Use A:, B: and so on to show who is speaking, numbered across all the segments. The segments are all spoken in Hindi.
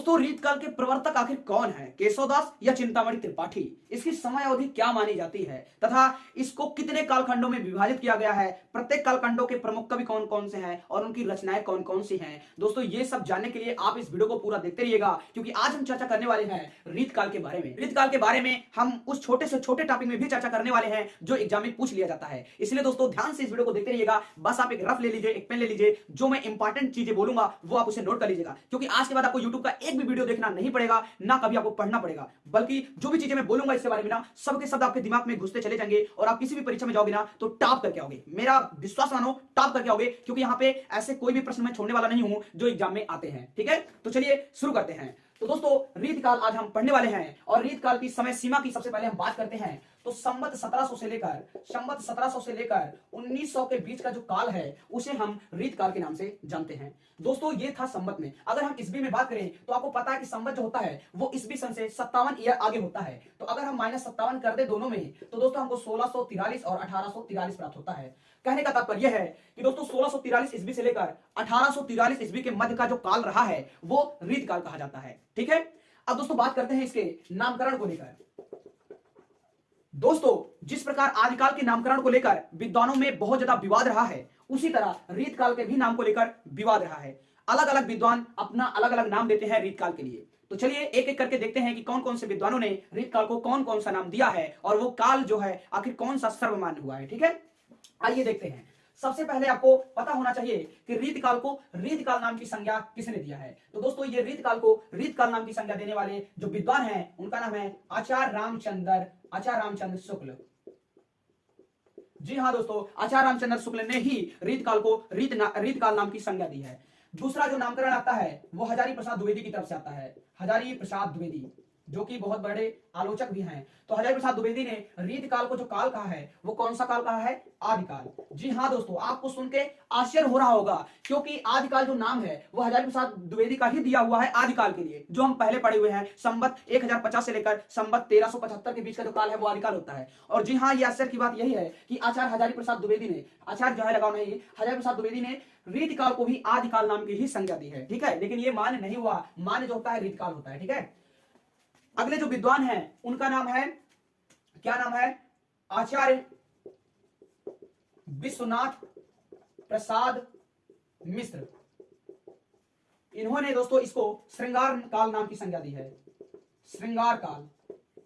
A: दोस्तों रीतकाल के प्रवर्तक आखिर कौन है? केशवदास या चिंतामणि त्रिपाठी? इसकी समय अवधि क्या मानी जाती है तथा इसको कितने कालखंडों में विभाजित किया गया है? प्रत्येक कालखंडों के प्रमुख कवि कौन कौन से हैं और उनकी रचनाएं कौन कौन सी हैं? दोस्तों ये सब जानने के लिए आप इस वीडियो को पूरा देखते रहिएगा, क्योंकि आज हम चर्चा करने वाले हैं रीतकाल के बारे में। रीतकाल के बारे में हम उस छोटे से छोटे टॉपिक में भी चर्चा करने वाले हैं जो एग्जाम में पूछ लिया जाता है। इसलिए दोस्तों ध्यान से इस वीडियो को देखते रहिएगा। बस आप एक रफ ले लीजिए, एक पेन ले लीजिए, जो मैं इंपॉर्टेंट चीजें बोलूंगा वो आप उसे नोट कर लीजिएगा, क्योंकि आज के बाद आपको यूट्यूब का एक भी वीडियो देखना नहीं पड़ेगा, ना कभी आपको पढ़ना पड़ेगा, बल्कि जो भी चीजें मैं बोलूंगा इसके बारे में ना सबके शब्द आपके दिमाग में घुसते चले जाएंगे और आप किसी भी परीक्षा में जाओगे ना तो टॉप करके आओगे। मेरा विश्वास मानो, टॉप करके आओगे, क्योंकि यहाँ पे ऐसे कोई भी प्रश्न मैं छोड़ने वाला नहीं हूं जो एग्जाम में आते हैं। ठीक है, तो चलिए शुरू करते हैं। तो दोस्तों रीतकाल आज हम पढ़ने वाले हैं और रीतकाल की समय सीमा की सबसे पहले हम बात करते हैं। तो संवत 1700 से लेकर 1900 के बीच का जो काल है उसे हम रीतकाल के नाम से जानते हैं। दोस्तों ये था संवत में। अगर हम ईस्वी में बात करें तो आपको पता है कि संवत जो होता है वो ईस्वी सन से 57 ईयर आगे होता है। तो अगर हम -57 कर दे दोनों में तो दोस्तों हमको 1643 और 1843 प्राप्त होता है। कहने का तात्पर्य है कि दोस्तों 1643 ईस्वी से लेकर 1843 ईस्वी के मध्य का जो काल रहा है वो रीतकाल कहा जाता है। ठीक है, अब दोस्तों बात करते हैं इसके नामकरण को लेकर। दोस्तों जिस प्रकार आदिकाल के नामकरण को लेकर विद्वानों में बहुत ज्यादा विवाद रहा है, उसी तरह रीतकाल के भी नाम को लेकर विवाद रहा है। अलग अलग विद्वान अपना अलग अलग नाम देते हैं रीतकाल के लिए। तो चलिए एक एक करके देखते हैं कि कौन कौन से विद्वानों ने रीतकाल को कौन कौन सा नाम दिया है और वो काल जो है आखिर कौन सा सर्वमान्य हुआ है। ठीक है, आइए देखते हैं। सबसे पहले आपको पता होना चाहिए कि रीतकाल को रीतकाल नाम की संज्ञा किसने दिया है। तो दोस्तों ये रीतकाल को रीतकाल नाम की संज्ञा देने वाले जो विद्वान हैं उनका नाम है आचार्य रामचंद्र शुक्ल। जी हाँ दोस्तों, आचार्य रामचंद्र शुक्ल ने ही रीतकाल को रीतकाल नाम की संज्ञा दी है। दूसरा जो नामकरण आता है वो हजारी प्रसाद द्विवेदी की तरफ से आता है। हजारी प्रसाद द्विवेदी जो कि बहुत बड़े आलोचक भी हैं। तो हजारी प्रसाद द्विवेदी ने रीतकाल को जो काल कहा है वो कौन सा काल कहा है? आदिकाल। जी हाँ दोस्तों, आपको सुन के आश्चर्य हो रहा होगा, क्योंकि आदिकाल जो नाम है वो हजारी प्रसाद द्विवेदी का ही दिया हुआ है आदिकाल के लिए, जो हम पहले पढ़े हुए हैं। संवत 1050 से लेकर संवत 1375 के बीच का जो काल है वो आदिकाल होता है। और जी हाँ, ये आश्चर्य की बात यही है कि आचार्य हजारी प्रसाद द्विवेदी ने, आचार्य जो है लगाओ नहीं, हजारी प्रसाद द्विवेदी ने रीतकाल को भी आदिकाल नाम की ही संज्ञा दी है। ठीक है, लेकिन ये मान्य नहीं हुआ, मान्य जो होता है रीतकाल होता है। ठीक है, अगले जो विद्वान हैं उनका नाम है, क्या नाम है? आचार्य विश्वनाथ प्रसाद मिश्र। इन्होंने दोस्तों इसको श्रृंगार काल नाम की संज्ञा दी है, श्रृंगार काल।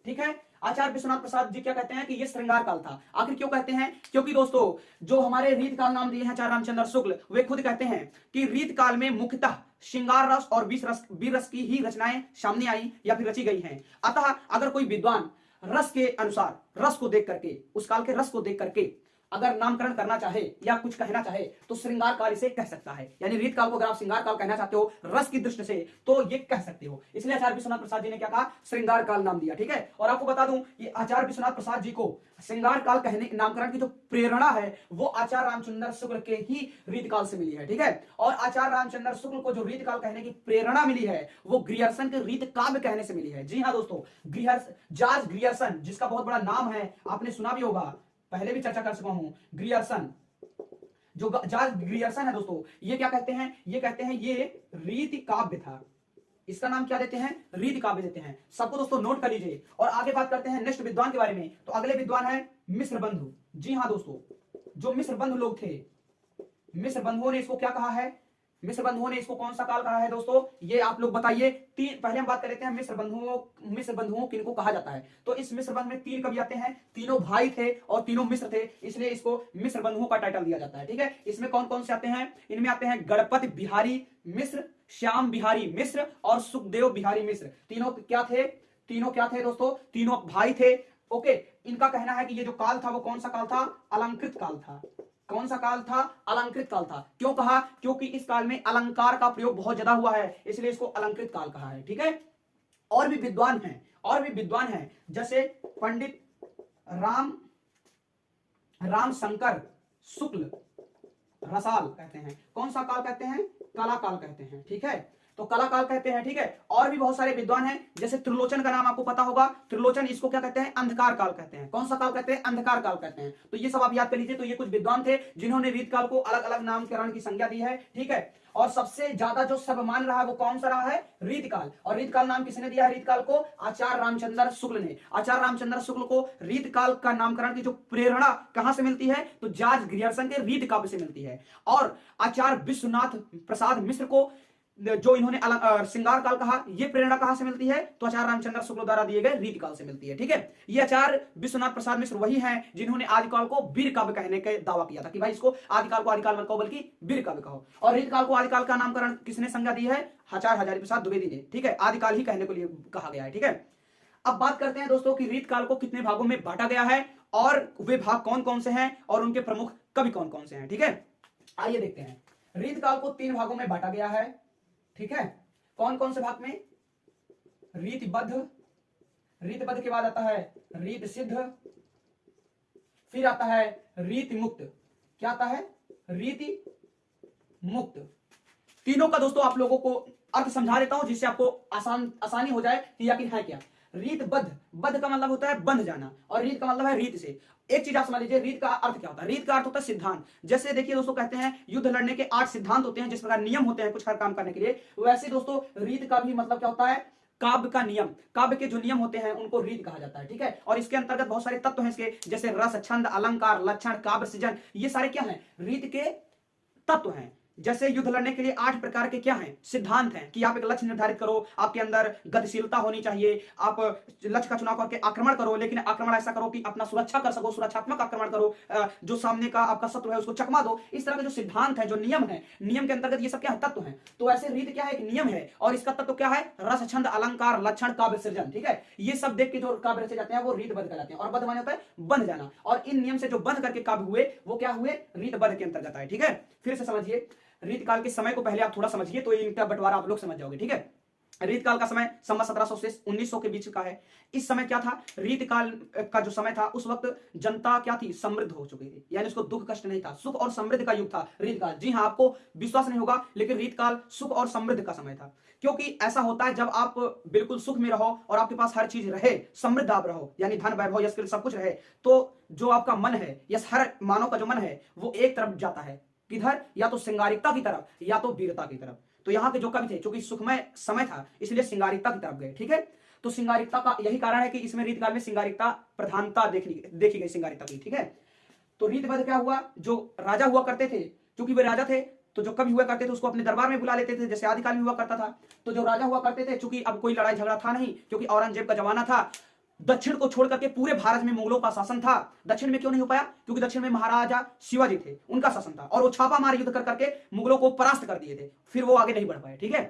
A: ठीक है, आचार्य विश्वनाथ प्रसाद जी क्या कहते हैं कि ये श्रृंगार काल था। आखिर क्यों कहते हैं? क्योंकि दोस्तों जो हमारे रीतकाल नाम दिए हैं आचार्य रामचंद्र शुक्ल, वे खुद कहते हैं कि रीतकाल में मुख्यतः श्रृंगार रस और वीर रस की ही रचनाएं सामने आई या फिर रची गई हैं। अतः अगर कोई विद्वान रस के अनुसार, रस को देख करके, उस काल के रस को देख करके अगर नामकरण करना चाहे या कुछ कहना चाहे तो श्रृंगार काल इसे कह सकता है। यानी रीतकाल को अगर आप श्रृंगार काल कहना चाहते हो रस की दृष्टि से तो ये कह सकते हो। इसलिए आचार्य विश्वनाथ प्रसाद जी ने क्या कहा? श्रृंगार काल नाम दिया। ठीक है, और आपको बता दूं ये आचार्य विश्वनाथ प्रसाद जी को श्रृंगार काल कहने नामकरण की जो प्रेरणा है वो आचार्य रामचंद्र शुक्ल के ही रीतकाल से मिली है। ठीक है, और आचार्य रामचंद्र शुक्ल को जो रीतकाल कहने की प्रेरणा मिली है वो ग्रियर्सन के रीत काव्य कहने से मिली है। जी हाँ दोस्तों, जॉर्ज ग्रियर्सन, जिसका बहुत बड़ा नाम है, आपने सुना भी होगा, पहले भी चर्चा कर चुका हूं। ग्रियर्सन, जो जॉर्ज ग्रियर्सन है दोस्तों, ये क्या कहते हैं? ये कहते हैं ये रीति काव्य था। इसका नाम क्या देते हैं? रीति काव्य देते हैं। सबको दोस्तों नोट कर लीजिए। और आगे बात करते हैं नेक्स्ट विद्वान के बारे में। तो अगले विद्वान है मिश्र बंधु। जी हाँ दोस्तों, जो मिश्र बंधु लोग थे, मिश्र बंधुओं ने इसको क्या कहा है? मिश्र बंधुओं ने इसको कौन सा काल कहा है दोस्तों? ये आप लोग बताइए। पहले हम बात कर लेते हैं मिश्र बंधुओं किनको कहा जाता है। तो इस मिश्र बंधु में 3 कवि आते हैं, तीनों भाई थे और तीनों मिश्र थे, इसलिए इसको मिश्र बंधुओं का टाइटल दिया जाता है। ठीक है, इसमें कौन कौन से आते हैं? इनमें आते हैं गणपति बिहारी मिश्र, श्याम बिहारी मिश्र और सुखदेव बिहारी मिश्र। तीनों क्या थे दोस्तों? तीनों भाई थे। ओके, इनका कहना है कि ये जो काल था वो कौन सा काल था? अलंकृत काल था। कौन सा काल था? अलंकृत काल था। क्यों कहा? क्योंकि इस काल में अलंकार का प्रयोग बहुत ज्यादा हुआ है, इसलिए इसको अलंकृत काल कहा है। ठीक है, और भी विद्वान हैं जैसे पंडित राम शंकर शुक्ल रसाल कहते हैं। कौन सा काल कहते हैं? कला काल कहते हैं। ठीक है, तो कला काल कहते हैं। ठीक है, और भी बहुत सारे विद्वान हैं, जैसे त्रिलोचन का नाम आपको पता होगा। त्रिलोचन इसको क्या कहते हैं? अंधकार काल कहते हैं। कौन सा काल कहते हैं? अंधकार काल कहते हैं। तो ये सब आप याद कर लीजिए। तो ये कुछ विद्वान थे जिन्होंने रीत काल को अलग अलग नामकरण की संज्ञा दी है। ठीक है, और सबसे ज्यादा जो सर्वमान्य रहा वो कौन सा रहा है? रीत काल। और रीत काल नाम किसने दिया है? रीत काल को आचार्य रामचंद्र शुक्ल ने। आचार्य रामचंद्र शुक्ल को रीत काल का नामकरण की जो प्रेरणा कहां से मिलती है? तो जॉर्ज ग्रियर्सन के रीत काव्य से मिलती है। और आचार्य विश्वनाथ प्रसाद मिश्र को जो इन्होंने श्रृंगार काल कहा, ये प्रेरणा कहां से मिलती है? तो आचार्य रामचंद्र शुक्ल द्वारा दिए गए रीत काल से मिलती है। ठीक है, ये आचार्य विश्वनाथ प्रसाद मिश्र वही हैं जिन्होंने आदिकाल को वीर काव्य कहने का दावा किया था कि भाई इसको आदिकाल को आदिकाल मत कहो बल्कि वीर काव्य कहो। और रीत काल को आदिकाल का नामकरण किसने संज्ञा दी है? आचार्य हजारी प्रसाद द्विवेदी ने। ठीक है, आदिकाल ही कहने को लिए कहा गया है। ठीक है, अब बात करते हैं दोस्तों कि रीत काल को कितने भागों में बांटा गया है और वे भाग कौन कौन से हैं और उनके प्रमुख कवि कौन कौन से हैं। ठीक है, आइए देखते हैं। रीत काल को 3 भागों में बांटा गया है। ठीक है, कौन कौन से भाग में? रीतिबद्ध, रीतिबद्ध के बाद आता है रीत सिद्ध, फिर आता है रीति मुक्त। क्या आता है? रीति मुक्त। तीनों का दोस्तों आप लोगों को अर्थ समझा देता हूं जिससे आपको आसानी हो जाए कि आखिर है क्या। रीतबद्ध, बद्ध का मतलब होता है बंध जाना और रीत का मतलब है रीत से। एक चीज आप समझ लीजिए, रीत का अर्थ क्या होता है? रीत का अर्थ होता है सिद्धांत। जैसे देखिए दोस्तों, कहते हैं युद्ध लड़ने के 8 सिद्धांत होते हैं, जिस प्रकार नियम होते हैं कुछ हर काम करने के लिए, वैसे दोस्तों रीत का भी मतलब क्या होता है? काव्य का नियम। काव्य के जो नियम होते हैं उनको रीत कहा जाता है। ठीक है, और इसके अंतर्गत बहुत सारे तत्व हैं इसके, जैसे रस, छंद, अलंकार, लक्षण, काव्य सृजन, ये सारे क्या हैं? रीत के तत्व हैं। जैसे युद्ध लड़ने के लिए 8 प्रकार के क्या हैं? सिद्धांत हैं कि आप एक लक्ष्य निर्धारित करो, आपके अंदर गतिशीलता होनी चाहिए, आप लक्ष्य का चुनाव करके आक्रमण करो, लेकिन आक्रमण ऐसा करो कि अपना सुरक्षा कर सको, सुरक्षात्मक आक्रमण करो, जो सामने का आपका शत्रु है उसको चकमा दो। इस तरह के जो सिद्धांत है, जो नियम है, नियम के अंतर्गत ये सब क्या है? तत्व है। तो ऐसे रीत क्या है? एक नियम है और इसका तत्व क्या है? रस, छंद, अलंकार, लक्षण, काव्य सृजन। ठीक है, ये सब देख के जो काव्य रचे जाते हैं वो रीतबद्ध कहलाते हैं। और बद्ध माने होता है बंध जाना, और इन नियम से जो बंध करके काव्य हुए वो क्या हुए? रीतबद्ध के अंतर्गत आए। ठीक है, फिर से समझिए, रीत काल के समय को पहले आप थोड़ा समझिए तो इनका बंटवारा आप लोग समझ जाओगे। ठीक है, रीत काल का समय संवत 1700 से 1900 के बीच का है। इस समय क्या था? रीत काल का जो समय था उस वक्त जनता क्या थी? समृद्ध हो चुकी थी, यानी उसको दुख कष्ट नहीं था, सुख और समृद्ध का युग था रीत काल। जी हाँ, आपको विश्वास नहीं होगा लेकिन रीत काल सुख और समृद्ध का समय था। क्योंकि ऐसा होता है जब आप बिल्कुल सुख में रहो और आपके पास हर चीज रहे, समृद्ध आप रहो, यानी धन, वैभव, यश, सब कुछ रहे, तो जो आपका मन है, यस, हर मानव का जो मन है वो एक तरफ जाता है। किधर? या तो श्रृंगारिकता की तरफ या तो वीरता की तरफ। तो यहाँ के जो कवि थे, क्योंकि सुखमय समय था इसलिए श्रृंगारिकता की तरफ गए। ठीक है, तो श्रृंगारिकता का यही कारण है कि इसमें रीत काल में श्रृंगारिकता प्रधानता देखी गई श्रृंगारिकता की। ठीक है, तो रीतबद्ध क्या हुआ? जो राजा हुआ करते थे, क्योंकि वे राजा थे तो जो कवि हुआ करते थे उसको अपने दरबार में बुला लेते थे, जैसे आदिकाल में हुआ करता था। तो जो राजा हुआ करते थे, चूंकि अब कोई लड़ाई झगड़ा था नहीं, क्योंकि औरंगजेब का जमाना था, दक्षिण को छोड़ करके पूरे भारत में मुगलों का शासन था। दक्षिण में क्यों नहीं हो पाया? क्योंकि दक्षिण में महाराजा शिवाजी थे, उनका शासन था और वो छापा मार युद्ध कर करके मुगलों को परास्त कर दिए थे, फिर वो आगे नहीं बढ़ पाए। ठीक है,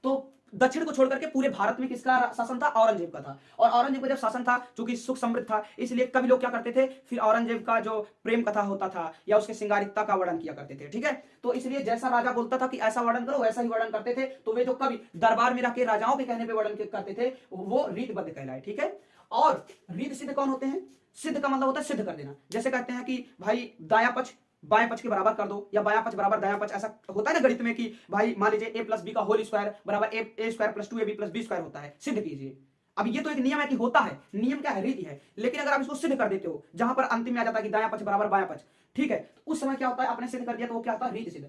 A: तो दक्षिण को छोड़ करके पूरे भारत में किसका शासन था? औरंगजेब का था। और औरंगजेब का जब शासन था, चूंकि सुख समृद्ध था, इसलिए कवि लोग क्या करते थे? फिर औरंगजेब का जो प्रेम कथा होता था या उसके श्रृंगारिकता का वर्णन किया करते थे। ठीक है, तो इसलिए जैसा राजा बोलता था कि ऐसा वर्णन करो, वैसा ही वर्णन करते थे। तो वे जो कवि दरबार में रह के राजाओं के कहने पर वर्णन करते थे वो रीतबद्ध कहलाए। ठीक है, और रीत सिद्ध कौन होते हैं? सिद्ध का मतलब होता है सिद्ध कर देना। जैसे कहते हैं कि भाई दाया पक्ष बाएं पक्ष के बराबर कर दो, या बायां पक्ष बराबर दायां पक्ष, ऐसा होता है ना गणित में कि भाई मान लीजिए a + b का होल स्क्वायर बराबर a square + 2ab + b square होता है, सिद्ध कीजिए। अब ये तो एक नियम है कि होता है, नियम क्या है? रीति है। लेकिन अगर आप इसको सिद्ध कर देते हो, जहां पर अंतिम में आ जाता है कि दायां पक्ष बराबर बायां पक्ष, ठीक है, तो उस समय क्या होता है? आपने सिद्ध कर दिया तो वो क्या होता है? रीत सिद्ध।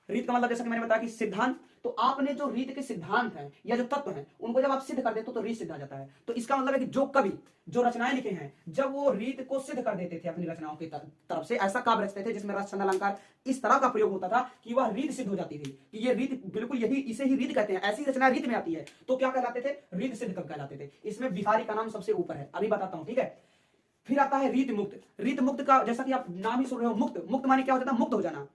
A: रीत का मतलब जैसा कि मैंने बताया कि सिद्धांत, तो आपने जो रीत के सिद्धांत हैं या जो तत्व हैं उनको जब आप सिद्ध कर देते हो तो रीत सिद्ध आ जाता है। तो इसका मतलब है कि जो कवि जो रचनाएं लिखे हैं, जब वो रीत को सिद्ध कर देते थे अपनी रचनाओं की तरफ से, ऐसा काव्य रचते थे जिसमें रस, छंद, अलंकार इस तरह का प्रयोग होता था कि वह रीत सिद्ध हो जाती थी कि ये रीत बिल्कुल यही, इसे ही रीत कहते हैं, ऐसी रचना रीत में आती है, तो क्या कहलाते थे? रीत सिद्ध कवि कहलाते थे। इसमें बिहारी का नाम सबसे ऊपर है, अभी बताता हूं। ठीक है, फिर आता है रीत मुक्त। रीत मुक्त का जैसा कि आप नाम ही सुन रहे हो, मुक्त। मुक्त माने क्या हो जाता है? मुक्त हो जाना।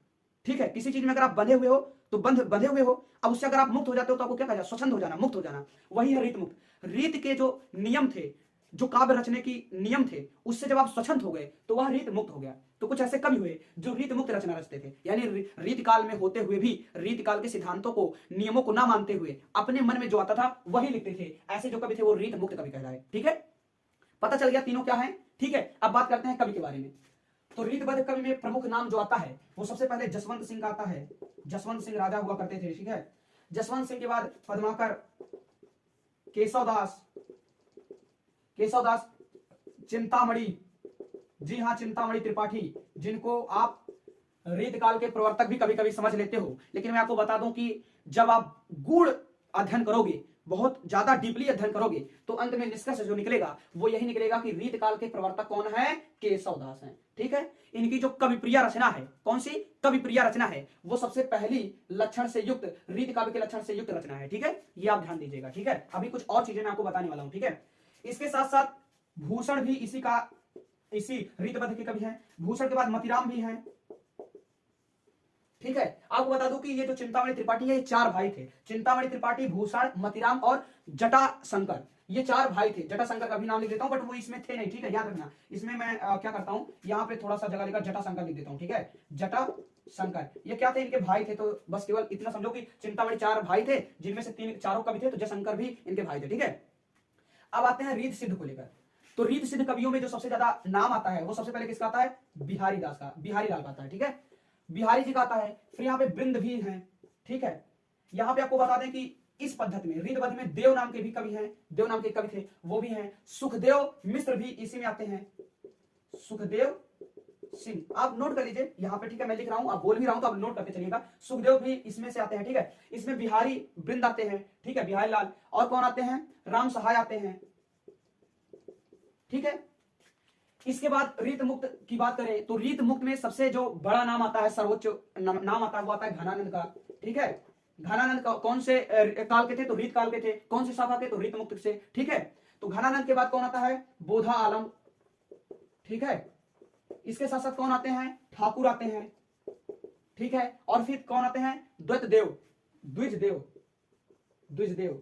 A: ठीक है, किसी चीज में अगर आप बंधे हुए हो तो बंधे हुए हो, अब उससे अगर आप मुक्त हो जाते हो तो आपको क्या कहा जाए? स्वच्छंद हो जाना, मुक्त हो जाना, वही है रीत मुक्त। रीत के जो नियम थे, जो काव्य रचने की नियम थे, उससे जब आप स्वच्छंद हो गए तो वह रीत मुक्त हो गया। तो कुछ ऐसे कवि हुए जो रीत मुक्त रचना रचते थे, यानी रीत काल में होते हुए भी रीत काल के सिद्धांतों को, नियमों को ना मानते हुए अपने मन में जो आता था वही लिखते थे। ऐसे जो कवि थे वो रीत मुक्त कवि कहलाए। ठीक है, पता चल गया तीनों क्या है। ठीक है, अब बात करते हैं कवि के बारे में। तो रीतबद्ध कवि में प्रमुख नाम जो आता है वो सबसे पहले जसवंत सिंह का आता है। जसवंत सिंह राजा हुआ करते थे। ठीक है, जसवंत सिंह के बाद पद्माकर, केशवदास, केशवदास, चिंतामणि, जी हाँ चिंतामणि त्रिपाठी, जिनको आप रीतकाल के प्रवर्तक भी कभी कभी समझ लेते हो। लेकिन मैं आपको बता दूं कि जब आप गूढ़ अध्ययन करोगे, बहुत ज्यादा डीपली अध्ययन करोगे, तो अंत में निष्कर्ष जो निकलेगा वो यही निकलेगा कि रीतकाल के प्रवर्तक कौन है, केशवदास हैं। ठीक है, इनकी जो कविप्रिया रचना है, कौन सी कविप्रिया रचना है, वो सबसे पहली लक्षण से युक्त, रीत काव्य के लक्षण से युक्त रचना है। ठीक है, ये आप ध्यान दीजिएगा। ठीक है, अभी कुछ और चीजें मैं आपको बताने वाला हूं। ठीक है, इसके साथ साथ भूषण भी इसी रीतबद्ध के कवि हैं। भूषण के बाद मतीराम भी हैं। ठीक है, आपको बता दूं कि ये जो चिंतामणि त्रिपाठी है, ये 4 भाई थे। चिंतामणि त्रिपाठी, भूषण, मतीराम और जटाशंकर, ये 4 भाई थे। जटाशंकर का भी नाम लिख देता हूं, बट वो इसमें थे नहीं। ठीक है, याद रखना। इसमें मैं क्या करता हूं, यहाँ पे थोड़ा सा जगह लेकर जटाशंकर लिख देता हूं। ठीक है, जटाशंकर, ये क्या थे, इनके भाई थे। तो बस केवल इतना समझो कि चिंतामणि 4 भाई थे, जिनमें से 3 चारों कवि थे, तो जयशंकर भी इनके भाई थे। ठीक है, अब आते हैं रीत सिद्ध को लेकर। तो रीत सिद्ध कवियों में जो सबसे ज्यादा नाम आता है, वो सबसे पहले किसका आता है, बिहारी दास का, बिहारी लाल का आता है। ठीक है, बिहारी जी का आता है। फिर यहाँ पे वृंद भी हैं। ठीक है, यहाँ पे आपको बता दें कि इस पद्धति में रीतबद्ध में देव नाम के भी कवि हैं, देव नाम के कवि थे, वो भी हैं। सुखदेव मिश्र भी इसी में आते हैं, सुखदेव सिंह, आप नोट कर लीजिए यहाँ पे। ठीक है, मैं लिख रहा हूं, आप बोल भी रहा हूं तो आप नोट करके चलिएगा। सुखदेव भी इसमें से आते हैं। ठीक है, इसमें बिहारी वृंद आते हैं। ठीक है, बिहारी लाल, और कौन आते हैं, राम सहाय आते हैं। ठीक है, इसके बाद रीत मुक्त की बात करें तो रीत मुक्त में सबसे जो बड़ा नाम आता है, सर्वोच्च नाम आता है, वो आता है घनानंद का। ठीक है, घनानंद कौन से काल के थे, तो रीत काल के थे। कौन से शाखा के, तो रीत मुक्त से। ठीक है, तो घनानंद के बाद कौन आता है, बोधा आलम। ठीक है, इसके साथ साथ कौन आते हैं, ठाकुर आते हैं। ठीक है, और फिर कौन आते हैं, द्विजदेव, द्विजदेव, द्विजदेव,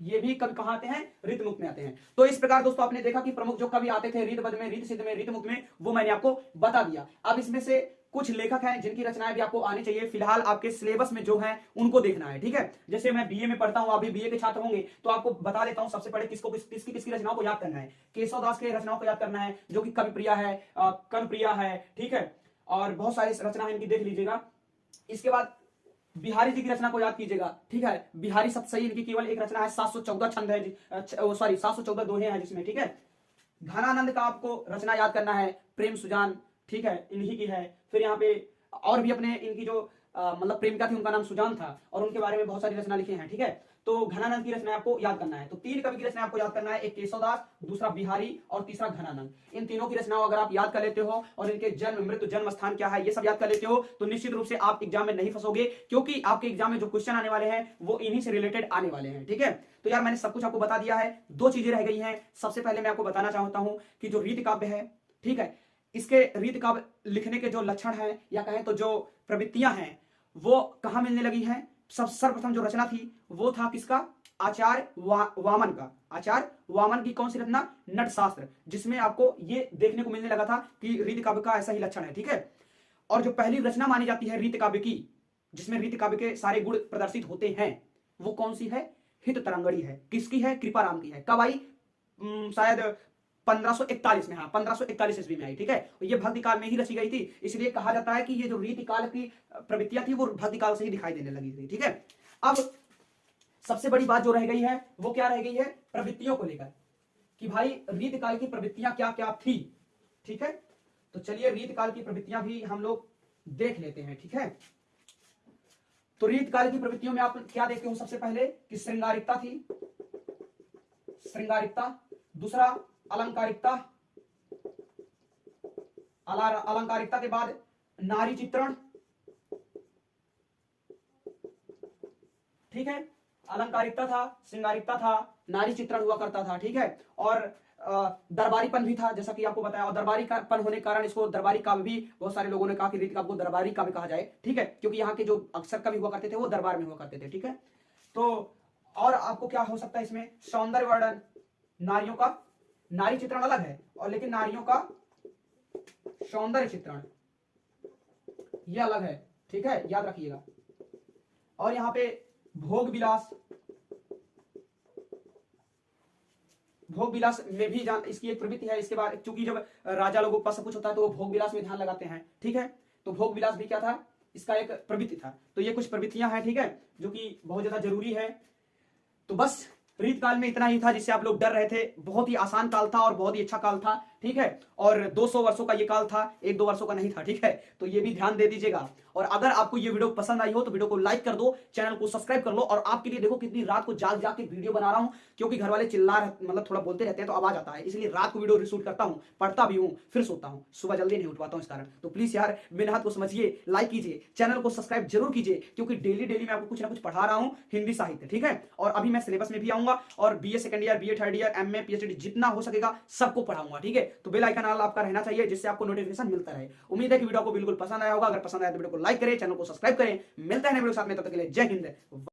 A: ये भी कवि कहां आते हैं, रीत मुक्त में आते हैं। तो इस प्रकार दोस्तों आपने देखा कि प्रमुख जो कवि आते थे रीतबद्ध में, रीत सिद्ध में, रीत मुक्त में, वो मैंने आपको बता दिया। अब इसमें से कुछ लेखक हैं जिनकी रचनाएं भी आपको आनी चाहिए, फिलहाल आपके सिलेबस में जो है उनको देखना है। ठीक है, जैसे मैं बीए में पढ़ता हूं, आप भी बीए के छात्र होंगे, तो आपको बता देता हूं सबसे पहले किसकी रचनाओं को याद करना है। केशवदास के रचनाओं को याद करना है, जो कि कविप्रिया है, कर्णप्रिया है। ठीक है, और बहुत सारी रचना है इनकी, देख लीजिएगा। इसके बाद बिहारी जी की रचना को याद कीजिएगा। ठीक है, बिहारी सतसई, इनकी केवल एक रचना है, 714 छंद है, सॉरी 714 दोहे हैं जिसमें। ठीक है, घनानंद का आपको रचना याद करना है, प्रेम सुजान। ठीक है, इन्हीं की है। फिर यहाँ पे और भी अपने इनकी जो मतलब प्रेमिका थी, उनका नाम सुजान था, और उनके बारे में बहुत सारी रचना लिखी हैं। ठीक है, तो घनानंद की रचना आपको याद करना है। तो 3 कवि की रचना आपको याद करना है, एक केशवदास, दूसरा बिहारी और तीसरा घनानंद। इन तीनों की रचनाओं अगर आप याद कर लेते हो और इनके जन्म, मृत्यु, जन्म स्थान क्या है, ये सब याद कर लेते हो, तो निश्चित रूप से आप एग्जाम में नहीं फंसोगे, क्योंकि आपके एग्जाम में जो क्वेश्चन आने वाले हैं वो इन्हीं से रिलेटेड आने वाले हैं। ठीक है, तो यार मैंने सब कुछ आपको बता दिया है। 2 चीजें रह गई हैं। सबसे पहले मैं आपको बताना चाहता हूं कि जो रीत काव्य है, ठीक है, इसके रीत काव्य लिखने के जो लक्षण हैं, या कहें तो जो प्रवृत्तियां हैं, वो कहां मिलने लगी हैं। सर्वप्रथम जो रचना थी वो था किसका, आचार्य वामन का। आचार्य वामन की कौन सी रचना, नटशास्त्र, जिसमें आपको ये देखने को मिलने लगा था कि रीत काव्य का ऐसा ही लक्षण है। ठीक है, और जो पहली रचना मानी जाती है रीत काव्य की, जिसमें रीत काव्य के सारे गुण प्रदर्शित होते हैं, वो कौन सी है, हित तरंगड़ी है। किसकी है, कृपाराम की है। कब आई, शायद 1541 में। हाँ, 1541 ईस्वी में आई। ठीक है, ये भक्ति काल में ही रची गई थी, इसलिए कहा जाता है कि ये जो रीति काल की प्रवृत्तियां थी वो भक्ति काल से ही दिखाई देने लगी थी। ठीक है, अब सबसे बड़ी बात जो रह गई है वो क्या रह गई है, प्रवृत्तियों को लेकर, कि भाई रीत काल की प्रवृत्तियां क्या क्या थी। ठीक है, तो चलिए रीत काल की प्रवृत्तियां भी हम लोग देख लेते हैं। ठीक है, तो रीत काल की प्रवृत्तियों में आप क्या देखते हो, सबसे पहले कि श्रृंगारिकता थी, श्रृंगारिकता। दूसरा अलंकारिकता, अलंकारिकता के बाद नारी चित्रण। ठीक है, अलंकारिकता था, श्रृंगारिकता था, नारी चित्रण हुआ करता था। ठीक है, और दरबारीपन भी था, जैसा कि आपको बताया। और दरबारीपन होने के कारण इसको दरबारी काव्य भी, बहुत सारे लोगों ने कहा कि रीत काव्य को दरबारी काव्य कहा जाए। ठीक है, क्योंकि यहाँ के जो अक्सर कवि हुआ करते थे वो दरबार में हुआ करते थे। ठीक है, तो और आपको क्या हो सकता है इसमें, सौंदर्य वर्णन, नारियों का, नारी चित्रण अलग है, और लेकिन नारियों का सौंदर्य चित्रण ये अलग है। ठीक है, याद रखिएगा। और यहाँ पे भोग विलास, भोग विलास में भी इसकी एक प्रवृत्ति है। इसके बाद चूंकि जब राजा लोगों के पास सब कुछ होता है तो वो भोग विलास में ध्यान लगाते हैं। ठीक है, तो भोग विलास भी क्या था, इसका एक प्रवृत्ति था। तो ये कुछ प्रवृत्तियां हैं, ठीक है, जो कि बहुत ज्यादा जरूरी है। तो बस रीत काल में इतना ही था जिससे आप लोग डर रहे थे। बहुत ही आसान काल था और बहुत ही अच्छा काल था, ठीक है। और 200 वर्षों का ये काल था, 1-2 वर्षों का नहीं था, ठीक है। तो ये भी ध्यान दे दीजिएगा। और अगर आपको ये वीडियो पसंद आई हो तो वीडियो को लाइक कर दो, चैनल को सब्सक्राइब कर लो। और आपके लिए देखो कितनी रात को जाग जाग के वीडियो बना रहा हूं, क्योंकि घर वाले मतलब थोड़ा बोलते रहते हैं तो आवाज आता है, इसलिए रात को वीडियो शूट करता हूं, पढ़ता भी हूं, फिर सोता हूं, सुबह जल्दी नहीं उठ पाता हूं इस कारण। तो प्लीज यार मेहनत को समझिए, लाइक कीजिए, चैनल को सब्सक्राइब जरूर कीजिए, क्योंकि डेली डेली मैं आपको कुछ ना कुछ पढ़ा रहा हूं हिंदी साहित्य, ठीक है। और अभी मैं सिलेबस में भी आऊंगा और BA second year, BA third year, MA, PhD जितना हो सकेगा सबको पढ़ाऊंगा, ठीक है। तो बेल आइकन आपका रहना चाहिए जिससे आपको नोटिफिकेशन मिलता रहे। उम्मीद है कि वीडियो को बिल्कुल पसंद आया होगा। अगर पसंद आया तो वीडियो को लाइक करें, चैनल को सब्सक्राइब करें। मिलते हैं नए वीडियो के साथ में, तब तक के लिए जय हिंद।